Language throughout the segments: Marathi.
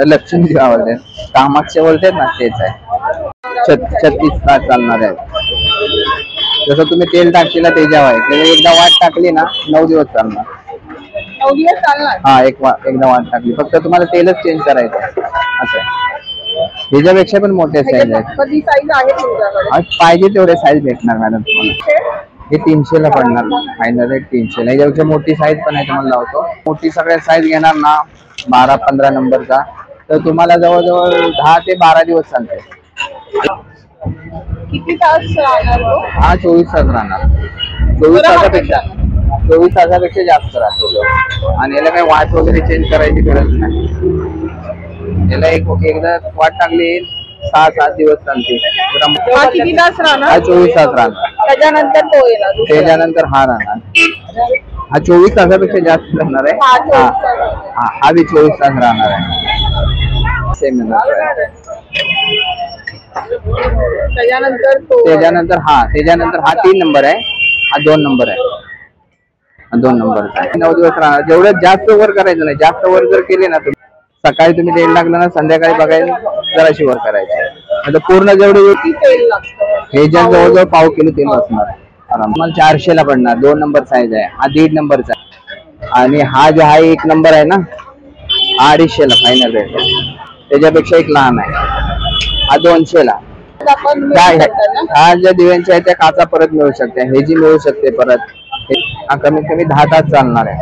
लक्ष्मी आवडते, कामाक्षी बोलते ना तेच आहे. 36 तास चालणार आहे. जसं तुम्ही तेल टाकशील त्याच्यावर आहे, त्याला एकदा वाट टाकली ना 9 दिवस चालणार. 9 दिवस चालणार. हा एकदा वाट टाकली, फक्त तुम्हाला तेलच चेंज करायचं असं आहे. ह्याच्यापेक्षा पण मोठे साईज आहेत. कधी साईज आहे तुमच्याकडे? पाहिजे तेवढे साईज भेटणार मॅडम तुम्हाला. हे 300 ला पडणार, फायनल रेट 300 ला. याच्यापेक्षा मोठी साईज पण आहे तुम्हाला लावतो. मोठी सगळ्या साईज घेणार ना 12-15 नंबरचा, तर तुम्हाला जवळजवळ 10 ते 12 दिवस चालते. किती तास राहणार तो? हा 24 तास राहणार. 24 तासापेक्षा जास्त राहतो. आणि याला काही वाट वगैरे चेंज करायची गरज नाही. याला एकदा वाट टाकली 6-7 दिवस चालते. किती तास राहणार? हा 24 तास राहणार. त्याच्यानंतर तो येणार. त्याच्यानंतर हा राहणार. हा 24 तासापेक्षा जास्त राहणार आहे. हा बी 24 तास राहणार आहे. सेम त्याच्यानंतर हा 3 नंबर आहे. हा 2 नंबर आहे. 2 नंबरचा आहे. 9 दिवस राहणार. जेवढं जास्त वर करायचं नाही. जास्त वर जर केले ना तुम्ही, सकाळी तुम्ही तेल टाकलं ना संध्याकाळी बघायला जराशी वर करायची. आता पूर्ण जेवढे तेल लागतं हे जवळजवळ पाव किलो तेल असणार. आराम 400 ला पडणार. 2 नंबर साईज आहे. हा 1.5 नंबरचा आहे. आणि हा जो आहे 1 नंबर आहे ना, 250 ला फायनल रेट. त्याच्यापेक्षा एक लहान आहे, हा 200 ला. हा ज्या दिव्यांच्या आहे त्या काचा परत मिळू शकते. हे जी मिळू शकते परत. हा कमीत कमी 10 तास चालणार आहे.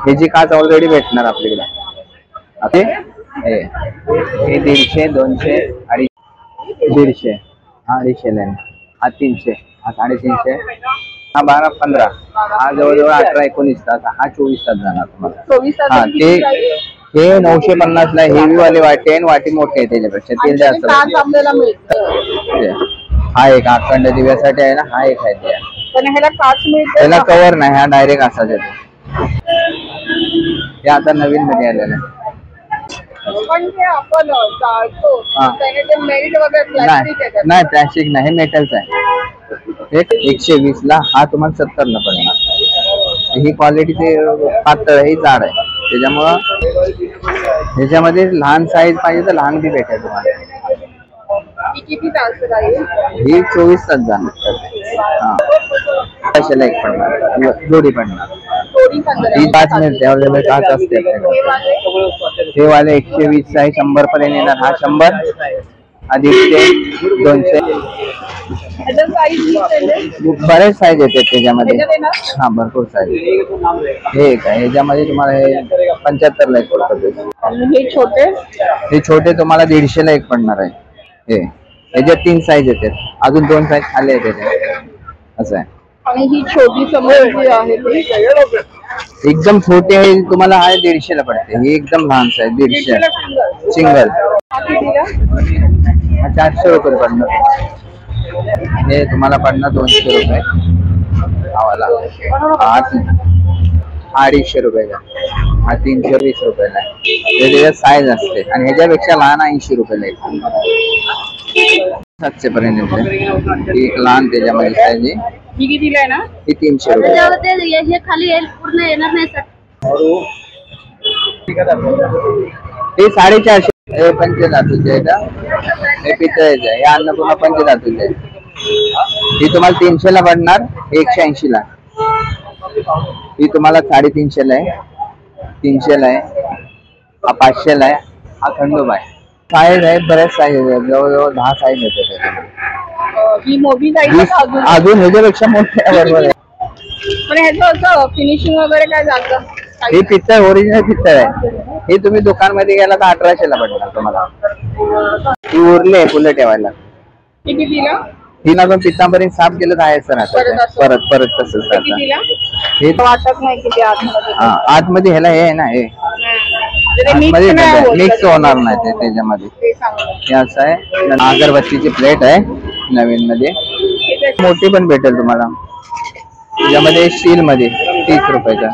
हे जी काच ऑलरेडी भेटणार आपल्याकडे. हे 150, 200, 150, हा 250 ला. हा 300, हा 350, हा 12-15, हा जवळजवळ 18-19 तास. हा 24 तास जाणार तुम्हाला. हा हे 950 ला. हेवी वाले वाटे आणि वाटी मोठे आहे त्याच्यापेक्षा तेल जास्त. हा एक अखंड दिव्यासाठी आहे ना, हा एक आहे. त्याला कव्हर नाही, हा डायरेक्ट असाच येतो. हे आता नवीन मध्ये आलेलं आहे. नाही प्लॅस्टिक नाही, मेटलचा आहे. 120 ला. हा तुम्हाला 70 ला पडणार. ही क्वालिटी पातळ आहे, ही जाड आहे. त्याच्यामुळं ह्याच्यामध्ये लहान साईज पाहिजे तर लहान बी भेटेल तुम्हाला. ही 24 तास जाणार. हा कशाला एक पडणार, जोडी पडणार. ही काच मिळते अवेलेबल, काच असते. हे वाले 120 आहे, 100 पर्यंत येणार. हा 100, हा 150, 200. बरेच साईज येते त्याच्यामध्ये. हा भरपूर साईज. हे एक आहे, ह्याच्यामध्ये तुम्हाला हे 75 ला एक पडतं. हे छोटे तुम्हाला 150 ला एक पडणार आहे. हे ह्याच्यात 3 साईज येतात. अजून 2 साईज खाली येते. असं आहे. आणि ही छोटी समोर आहे एकदम छोटी आहे, तुम्हाला आहे 150 ला पडते. ही एकदम लहान साईज 150 सिंगल. हा 400 रुपये पडणार. हे तुम्हाला पडणार 200 रुपये. आवाला 250 रुपयाला. हा 320 रुपयाला आहे. त्याच्यात साईज असते. आणि ह्याच्यापेक्षा लहान 80 रुपयाला आहे. 700 पर्यंत येते. एक लहान त्याच्यामध्ये साईज आहे. ही कितीला आहे ना? ही 300 रुपये. हे खाली पूर्ण येणार नाही सर. हे 450. हे पंचधातूचे आहे का? हे पितळेचे आहे. हे अन्नपूर्णा पंचधातूचे आहे. ही तुम्हाला 300 ला पडणार. 180 ला. ही तुम्हाला 350 ला आहे. 300 ला आहे. हा 500 ला आहे. हा खंडोबा आहे. साईज आहे, बरेच साईज आहेत. जवळजवळ 10 साईज येते. ही मोठी अजून ह्याच्यापेक्षा मोठे आहे. बरोबर आहे. पण ह्याचं फिनिशिंग वगैरे काय जातं? हे पितळ ओरिजिनल पितळ आहे. हे तुम्ही दुकान मध्ये गेला तर 1800 ला पडणार तुम्हाला. ही उरले फुलं ठेवायला. ही ना पण पित्तापर्यंत साफ केलं तर आहे सर. परत तसंच हे वाटत नाही की आतमध्ये ह्याला हे आहे ना, हे मिक्स होणार नाही ते त्याच्यामध्ये. हे असं आहे. अगरबत्तीची प्लेट आहे नवीन मध्ये. मोठी पण भेटेल तुम्हाला. त्याच्यामध्ये स्टील मध्ये 30 रुपयाचा.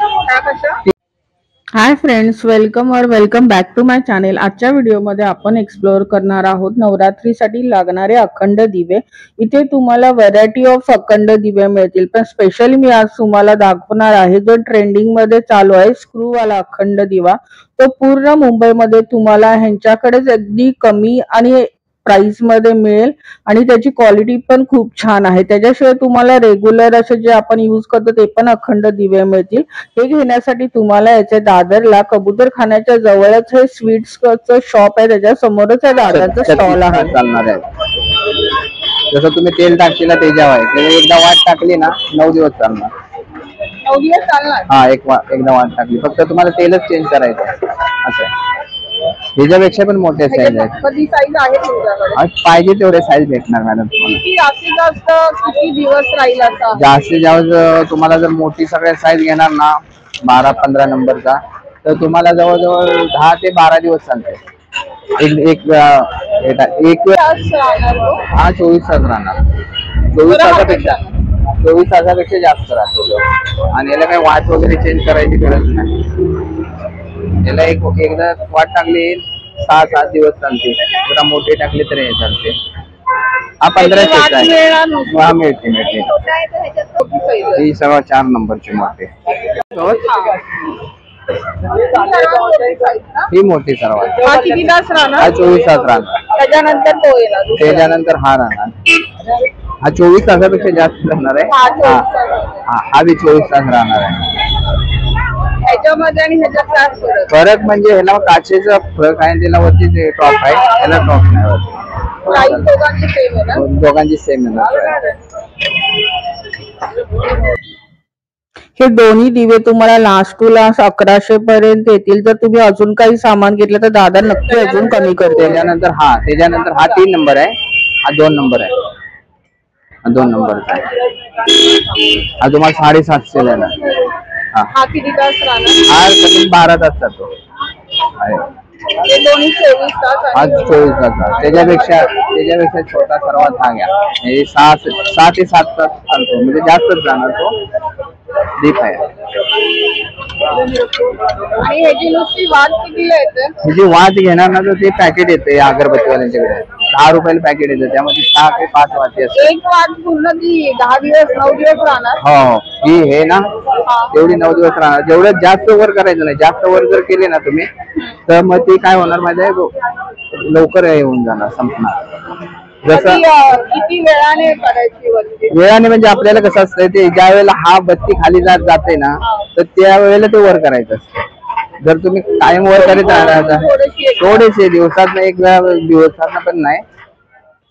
Hi friends, welcome back to my channel. आजच्या व्हिडिओमध्ये आपण एक्सप्लोअर करणार आहोत नवरात्रीसाठी लागणारे अखंड दिवे। इथे तुम्हाला व्हरायटी ऑफ अखंड दिवे मिळतील, पण स्पेशली मी आज तुम्हाला दाखवणार आहे जो ट्रेंडिंग मध्ये चालू आहे स्क्रू वाला अखंड दिवा। तो पूर्ण मुंबईमध्ये तुम्हाला ह्यांच्याकडेच अगदी कमी आणि प्राइस मध्ये मिळेल आणि त्याची क्वालिटी पण खूप छान आहे। त्याच्याशिवाय तुम्हाला रेग्युलर असे जे आपण यूज करतो ते पण अखंड दिवे मिळतील। हे घेण्यासाठी तुम्हाला याचे दादरला कबूतरखान्याच्या जवळच हे स्वीट्सचं शॉप आहे, त्याच्या समोरच दादरचा स्टॉल आहे। चालणार आहे जसं तुम्ही तेल टाकशील त्याच्यावर आहे, एकदा वाट टाकली ना 9 दिवस चालणार। 9 दिवस चालणार? हा, एकदा वाट टाकली, फक्त तुम्हाला तेलच चेंज करायचं असं आहे। ह्याच्यापेक्षा पण मोठे साईज आहेत। कधी साईज आहे तुमच्याकडे? पाहिजे तेवढे साईज भेटणार मॅडम तुम्हाला। किती जास्तीत जास्त किती दिवस राहील असा? जास्तीत जास्त तुम्हाला जर मोठी सगळ्यात साईज घेणार ना 12-15 नंबरचा, तर तुम्हाला जवळजवळ 10 ते 12 दिवस चालते। एक तास राहणार तो? हा 24 तास राहणार। 24 तासापेक्षा जास्त राहतो आणि याला काही वाट वगैरे चेंज करायची गरज नाही। याला एकदा वाट टाकली 6-7 दिवस चालते, जरा मोठे टाकले तर हे चालते। हा 1500 आहे। हा मिळते ही सर्व 4 नंबरची मोठे, ही मोठी सर्वात। हा किती तास राहणार? हा 24 तास राहणार। त्याच्यानंतर तो येणार? त्याच्यानंतर हा राहणार। हा 24 तासापेक्षा जास्त राहणार आहे। हा बी 24 तास राहणार आहे। ह्याच्यामध्ये आणि ह्याच्यात काय फरक म्हणजे ह्याला काचेचा फरक आहे, त्याला वरती टॉप आहे, ह्याला टॉप नाही वरती। दोघांची सेम आहे ना? दोघांची सेम आहे। हे दोन्ही दिवे तुम्हाला लास्ट टू लास्ट 1100 पर्यंत येतील। जर तुम्ही अजून काही सामान घेतलं तर दादा नक्की अजून कमी करते। त्याच्यानंतर हा 3 नंबर आहे, हा 2 नंबर आहे, हा 2 नंबरचा आहे। हा तुम्हाला 750 देणार। हा किती तास राहणार? हा कमी 12 तास चालतो। हे दोन्ही 24 तास? आज 24 तास। त्याच्यापेक्षा छोटा सर्वात हा घ्या, हे 6 ते 7 तास चालतो, म्हणजे जास्तच जाणार तो दीप आहे। आणि ह्याची नुसती वाट कितीला येते? म्हणजे वाट घेणार ना तर ते पॅकेट येते अगरबत्तीवाल्यांच्याकडे, 10 रुपयाला पॅकेट येते, त्यामध्ये 6 ते 5 वाटी असते। एक वाट पूर्ण ती 10 दिवस 9 दिवस राहणार? हो, ही हे ना तेवढी 9 दिवस राहणार। जेवढं जास्त वर करायचं नाही, जास्त वर जर केले ना तुम्ही तर मग ते काय होणार माहिती आहे, लवकर येऊन जाणार, संपणार। जसं किती वेळाने करायची वरती? वेळाने म्हणजे आपल्याला कसं असतं, ते ज्या वेळेला हा बत्ती खाली जाते ना तर त्या वेळेला ते वर करायचं असतं। जर तुम्ही कायम वर करीत राहता थोडेसे दिवसात एक दिवसात पण नाही,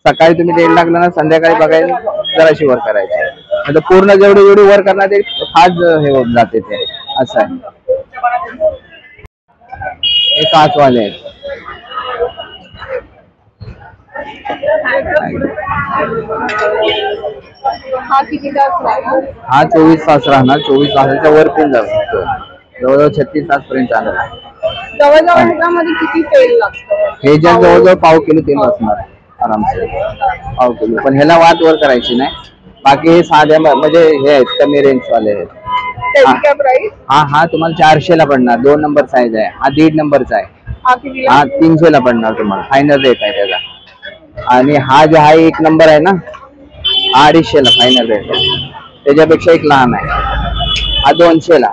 सकाळी तुम्ही तेल टाकलं ना संध्याकाळी बघायला जराशी वर करायची, म्हणजे पूर्ण जेवढी वर करणार ते फास्ट हे होत जाते ते असं आहे। हे काचवाले आहेत। हा किती तास राहणार? हा 24 तास राहणार। 24 तासाच्या वर पण जातो, जवळजवळ 36 तास पर्यंत चालणार। जवळजवळ ह्याच्यामध्ये किती तेल लागतं? हे ज्या जवळजवळ पाव किलो तेल असणार आरामसे, पाव किलो। पण ह्याला वाट वर करायची नाही, बाकी हे साध्या म्हणजे हे आहेत कमी रेंज वाले आहेत। त्याची काय प्राइस? हा तुम्हाला 400 ला पडणार, 2 नंबर साईज आहे। हा 1.5 नंबरचा आहे, हा 300 ला पडणार तुम्हाला, फायनल रेट आहे त्याचा। आणि हा जो आहे 1 नंबर आहे ना, 250 ला फायनल रेट आहे। त्याच्यापेक्षा एक लहान आहे, हा 200 ला।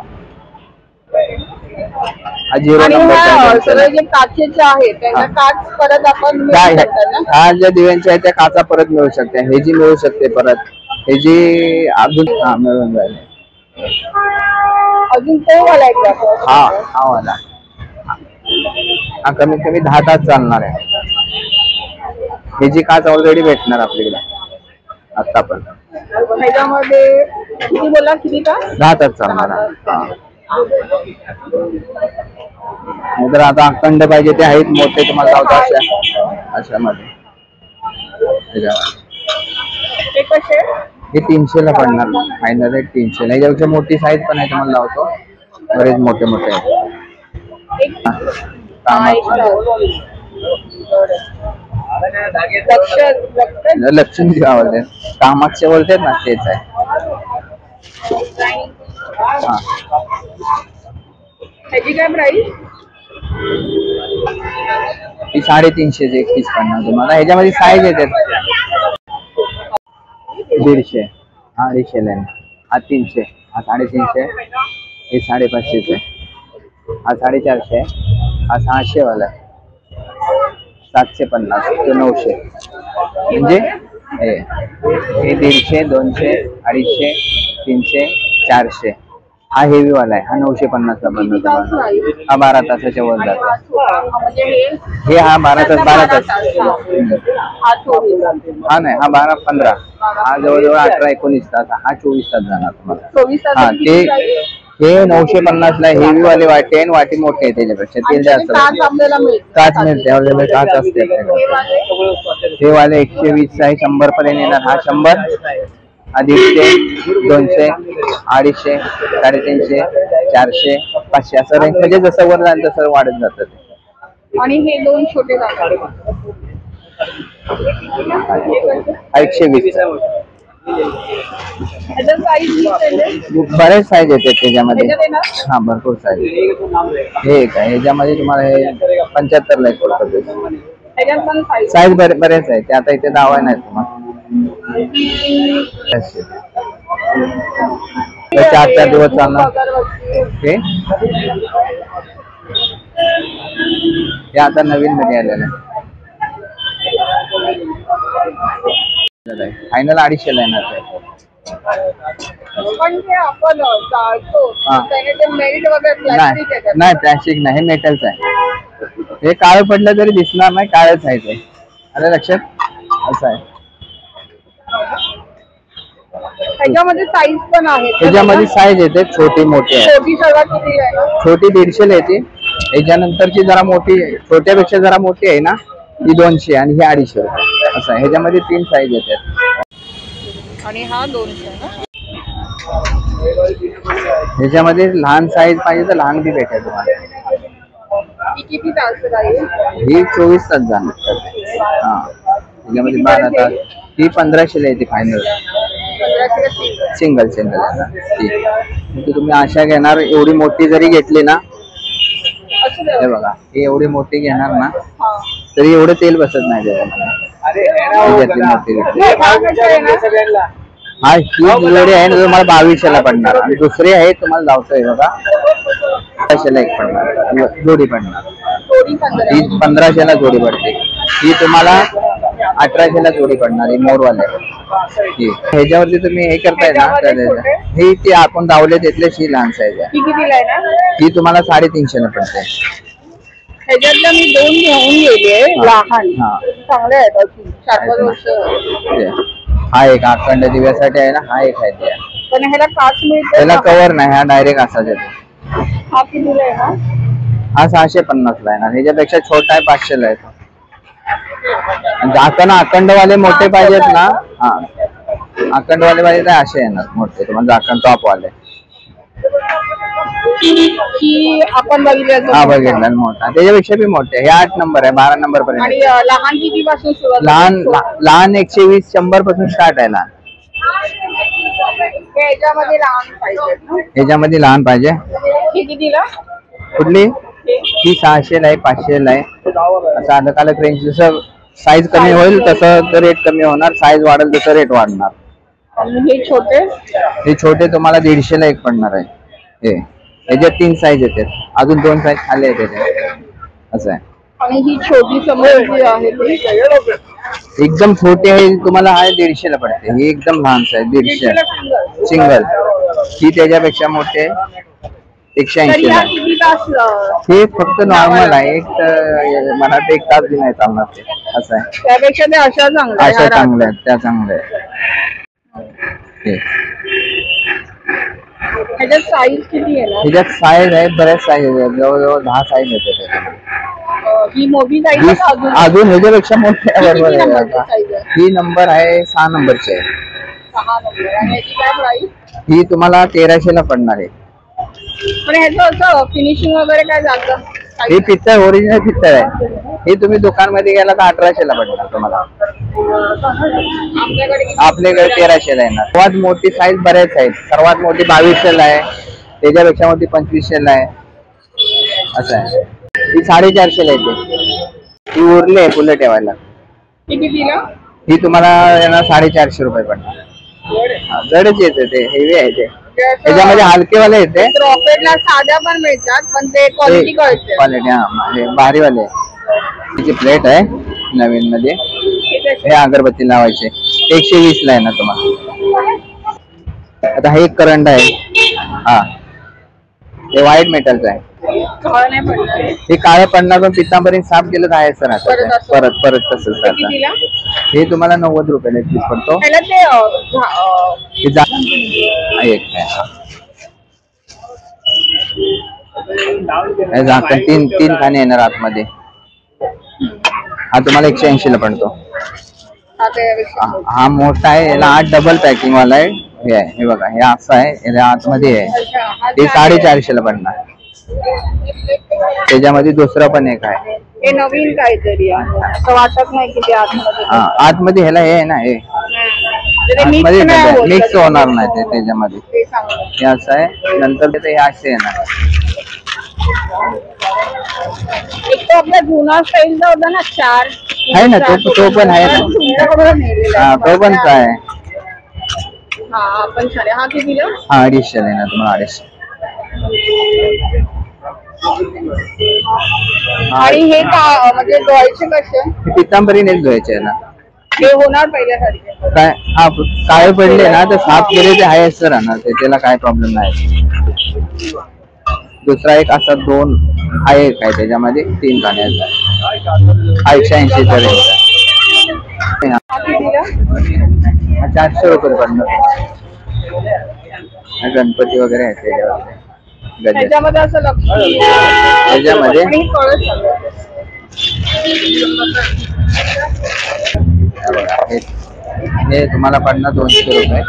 हा 0 नंबर सगळे जे काचेचे आहेत त्यांना काच परत आपण हा ज्या दिव्यांचे आहे त्या काचा परत मिळू शकते, हे जी मिळू शकते परत, हे जी अजून मिळून जाईल। अजून तो वाला एक हा वाला हा कमीत कमी 10 तास चालणार आहे। हे जी काच ऑलरेडी भेटणार आपल्याकडे आता पण। ह्याच्यामध्ये किती बोला, किती तास? 10 तास चालणार आहे। तर आता अखंड पाहिजे ते आहेत मोठे, तुम्हाला लावतो अशा मध्ये। हे 300 ला पडणार, फायनल रेट 300 ला। याच्यापेक्षा मोठी साईज पण आहे, तुम्हाला लावतो, बरेच मोठे मोठे आहेत। लक्ष्मी गावाले कामाक्षे बोलतात ना, तेच आहे। ह्याची काय प्राइस? ही 350 एक पीस पडणार तुम्हाला. ह्याच्यामध्ये साईज येतात 150, हा 250 आहे, हा 300, हा 350, हे 550 आहे, हा 450 आहे, हा 600 वाला आहे, 750 तो 900. म्हणजे हे 150, 200, 250, 300, 400. हा हेवी वाला आहे, हा 950 ला बनतो तुम्हाला. हा 12 तासाच्या वर जातो. म्हणजे हे हा 12 तास. हा नाही, हा 12-15, हा जवळजवळ 18-19 तास, हा 24 तास जाणार तुम्हाला. 24 हा तास. ते हे 950 ला हेवी वाले वाटे आणि वाटी मोठे आहे त्याच्यापेक्षा. तेल जास्त आपल्याला मिळते. काच मिळते, अवेलेबल काच असते. हे वाले 120 आहे, 100 पर्यंत येणार. हा 100, हा 150, 200, 250, 350, 400, 500 असं रेंज म्हणजे जसं वर जाईल तसं वाढत जातं. आणि हे दोन छोटे जातात. 120. ह्याचा साईज बरेच साईज येते त्याच्यामध्ये. हा भरपूर साईज. हे एक आहे, ह्याच्यामध्ये तुम्हाला हे 75 ला एक पडतं. साईज बरेच आहे ते, आता इथे दावा नाही तुम्हाला. 4 दिवस चालणार हे आता नवीन मध्ये आलेलं आहे. फायनल 250 ला येणार ते. पण ते आपण चालतो त्याने ते मेल्ट वगैरे प्लास्टिक आहे. नाही प्लॅस्टिक नाही, हे मेटलच आहे. हे काळं पडलं तरी दिसणार नाही, काळच आहे ते. अरे लक्षात असं आहे. त्याच्यामध्ये साईज पण आहे. त्याच्यामध्ये साईज येते छोटी मोठी आहे. छोटी सर्वात किती आहे? छोटी 150 ला येते. याच्यानंतरची जरा मोठी, छोट्यापेक्षा जरा मोठी आहे ना, ही 200 आणि ही 250 असं आहे. ह्याच्यामध्ये 3 साईज येतात. आणि हा 200 ना. ह्याच्यामध्ये लहान साईज पाहिजे तर लहान बी भेटेल तुम्हाला. ही किती तास राहील? ही 24 तास जाणार. हा ह्याच्यामध्ये 12 तास. ही 1500 ला येते फायनल. सिंगल ती तुम्ही अशा घेणार, एवढी मोठी जरी घेतली ना, हे बघा ही एवढी मोठी घेणार ना तरी एवढं तेल बसत नाही त्याच्यामध्ये. हा ही जोडी आहे ना तुम्हाला 2200 ला पडणार. आणि दुसरी आहे तुम्हाला धावतोय बघा 1500 ला एक पडणार जोडी पडणार. ही 1500 ला जोडी पडते. ही तुम्हाला 1800 ला जोडी पडणार. ही मोरवाले ह्याच्यावरती तुम्ही हे करताय ना, ही ती आपण धावले तिथले ही लहान साईज आहे. ही तुम्हाला 350 ला पडते. ह्याच्यातल्या मी 2 घेऊन गेले लहान, चांगले आहेत अजून 4-5 वर्ष. हा एक अखंड दिव्यासाठी आहे ना, हा एक आहे ते. पण ह्याला काच मिळते, त्याला कव्हर नाही, हा डायरेक्ट असाच येतो. हा कितीला आहे? हा 650 ला आहे ना. ह्याच्यापेक्षा छोटा आहे 500 ला येतो. झाकण अखंडवाले मोठे पाहिजेत ना, हा अखंडवाले पाहिजे तर असे येणार मोठे तुम्हाला, झाकण टॉप वाले. की आपण बघितलं, हा बघितला मोठा, त्याच्यापेक्षा बी मोठे. हे 8 नंबर आहे, 12 नंबर पर्यंत. आणि लहान किती पासून सुरुवात? लहान 120, 100 पासून स्टार्ट आहे लहान. ह्याच्यामध्ये लहान पाहिजे. ह्याच्यामध्ये लहान पाहिजे. ही कितीला? कुठली? ही 600 ला आहे, 500 ला आहे. असं अलग अलग रेंज, जसं साईज कमी होईल तसं रेट कमी होणार, साईज वाढेल तसं रेट वाढणार. हे छोटे? हे छोटे तुम्हाला 150 ला एक पडणार आहे. हे ह्याच्यात 3 साईज येतात, अजून 2 साईज खाली येतात. असं आहे. आणि ही छोटी समोर आहे एकदम छोटी आहे, तुम्हाला आहे 150 ला पडते. ही एकदम लहान साईज 150 सिंगल. ही त्याच्यापेक्षा मोठे 180 ला. हे फक्त नॉर्मल आहे, एक मला ते 1 तास बी नाही चालणार ते. असं आहे. त्यापेक्षा ते अशा चांगल्या आहेत, त्या चांगल्या आहेत. ह्याच्यात साईज किती आहे? ह्याच्यात साईज आहे, बऱ्याच साईज आहेत, जवळजवळ 10 साईज येते त्याच्यामध्ये. ही मोठी साईज अजून ह्याच्यापेक्षा मोठी आहे. बरोबर आहे. ही नंबर आहे 6 नंबरची आहे. 6 नंबर. आणि याची काय प्राइस? ही तुम्हाला 1300 ला पडणार आहे. पण ह्याचं असं फिनिशिंग वगैरे काय जातं? हे पित्तळ, ओरिजिनल पित्तळ आहे. हे तुम्ही दुकान मध्ये गेला तर 1800 ला पडणार तुम्हाला. आपल्याकडे 1300 ला येणार. सर्वात मोठी साईज बऱ्याच आहेत. सर्वात मोठी 2200 ला आहे, त्याच्यापेक्षा मोठी 2500 ला आहे. असं आहे. ही 450ला येते. ही उरली आहे फुलं ठेवायला. किती दिला? ही तुम्हाला येणार 450 रुपये पडणार. जडच येते ते, हेवी आहे ते. त्याच्यामध्ये हलकेवाले येते. रॉकेटला साध्या पण मिळतात पण ते क्वालिटी कळते. क्वालिटी हा भारीवाले. तिची प्लेट आहे नवीन मध्ये. हे अगरबत्ती लावायचे 120 ला आहे ना तुम्हाला. आता हे एक करंट आहे. हा हे व्हाईट मेटलचं आहे. हे काळं पडणार पण पितांबरी साफ केलं तर आहे सर. आता परत तसंच हे तुम्हाला 90 रुपयाला एक पीस पडतो. हे झाकण तीन खाणे येणार आतमध्ये. हा तुम्हाला 180 ला पडतो. हा मोठा आहे, याला 8 डबल पॅकिंग वाला आहे. हे आहे, हे बघा, हे असं आहे, याला आतमध्ये आहे. हे 450 ला पडणार. त्याच्यामध्ये दुसरं पण एक आहे. हे नवीन काहीतरी असं वाटत नाही की ते आतमध्ये ह्याला हे आहे ना, हे मिक्स होणार नाही ते त्याच्यामध्ये. हे असं आहे. नंतर हे असे येणार. एक तो आपला जुना स्टाईलचा होता ना 4 आहे ना, तो पण आहे ना. तो पण काय हा पण छान आहे. हा कितीला? हा 250 आहे ना तुम्हाला. 250. आणि हे का म्हणजे धुवायचे कसे? पितांबरीनेच धुवायचे ना. हे होणार पहिल्यासारखे काय? हा काळे पडले ना तर साफ केले ते आहे सर राहणार ते, त्याला काय प्रॉब्लेम नाही. दुसरा एक असा 2 आहे काय त्याच्यामध्ये 3 खाण्याचा. हा 180 चा रेंज आहे. 400 रुपये पडणार. गणपती वगैरे आहे त्याच्यावर. त्याच्यामध्ये असं लक्ष त्याच्यामध्ये हे तुम्हाला पडणार 200 रुपये.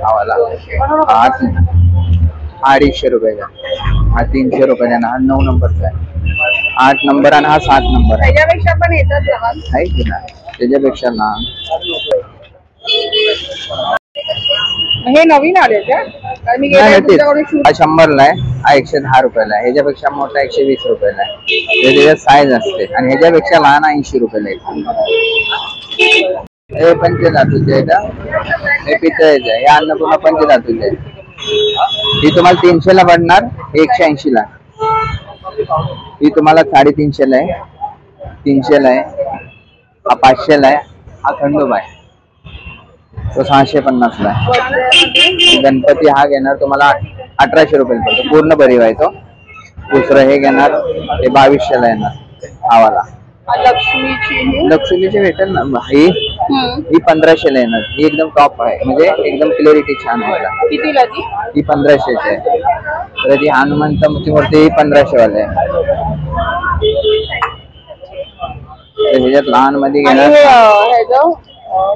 आवाला 250 रुपयाचा. हा 300 रुपयाचा. हा 9 नंबरचा आहे. 8 नंबर आणि हा 7 नंबर आहे. त्याच्यापेक्षा पण येतात लहान आहे की नाही? त्याच्यापेक्षा लहान. हे नवीन आले का? हा 100 ला आहे. हा 110 रुपयाला आहे. ह्याच्यापेक्षा मोठा 120 रुपयाला आहे. त्याच्यात साईज असते. आणि ह्याच्यापेक्षा लहान 80 रुपयाला आहे. हे पंचधातूचे आहे का? हे पितळेचे आहे. हे अन्नपूर्णा पंचधातूचे आहे. ही तुम्हाला 300 ला पडणार. 180 ला. ही तुम्हाला 350 ला आहे. 300 ला आहे. हा 500 ला आहे. हा खंडोबा आहे, तो 650 ला आहे. गणपती हा घेणार तुम्हाला 1800 रुपये पडतो. पूर्ण भरीव आहे तो. दुसरं हे घेणार हे 2200 ला येणार. हावाला लक्ष्मीची भेटेल ना. ही 1500 ला येणार. ही एकदम टॉप आहे, म्हणजे एकदम क्लिअरिटी छान आहे. कितीला ती? ही 1500 ची आहे. तर ती हनुमंताची मूर्ती ही 1500 वाली आहे. ह्याच्यात लहान मध्ये घेणार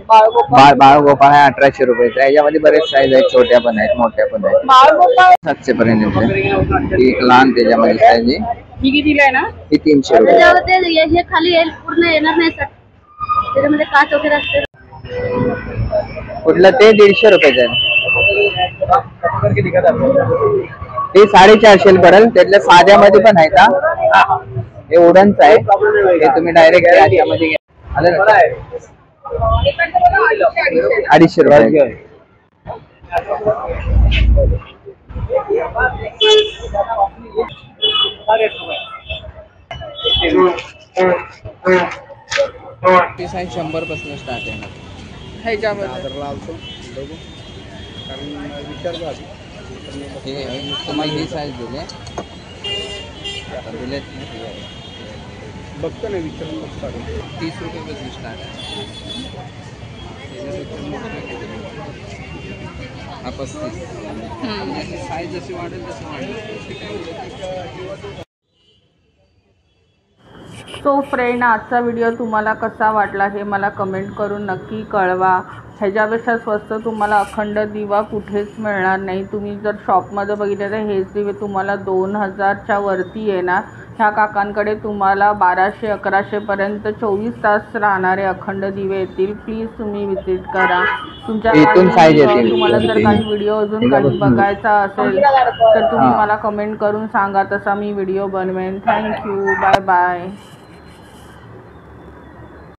बाळगोपाळ आहे 1800 रुपयाचा. याच्यामध्ये बरेच साईज आहेत, छोट्या पण आहेत, मोठ्या पण आहेत. 700 पर्यंत येते. एक लहान त्याच्यामध्ये साईज आहे. ही कितीला आहे ना? ही 300 रुपये. हे खाली येईल, पूर्ण येणार नाही सर. त्याच्यामध्ये काच वगैरे असते. कुठलं ते 150 रुपयाचं आहे. ते 450 पडेल. त्यातल्या साध्यामध्ये पण आहे का? हे वुडनच आहे. हे तुम्ही डायरेक्ट याच्यामध्ये घ्या. 250 रुपये. साईज 100 पासून स्टार्ट आहे ना ह्याच्यामध्ये. तुम्हाला ही साईज दिली बघतो ना, विचारून 30 रुपये पासून स्टार्ट आहे. हा 35. साईज जशी वाढेल तशी वाढेल. सो फ्रेंड, आजचा व्हिडिओ तुम्हाला कसा वाटला हे मला कमेंट करून नक्की कळवा. ह्याच्यापेक्षा स्वस्त तुम्हाला अखंड दिवा कुठेच मिळणार नाही. तुम्ही जर शॉपमध्ये बघितलं तर हेच दिवे तुम्हाला 2000च्या वरती येणार. ह्या काकांकडे तुम्हाला 1200-1100 पर्यंत 24 तास राहणारे अखंड दिवे येतील. प्लीज तुम्ही विजिट करा. तुमच्या इथून size येतील. तुम्हाला जर काही व्हिडिओ अजून काही बघायचा असेल तर तुम्ही मला कमेंट करून सांगा, तसा मी व्हिडिओ बनवेन. थँक्यू. Bye bye.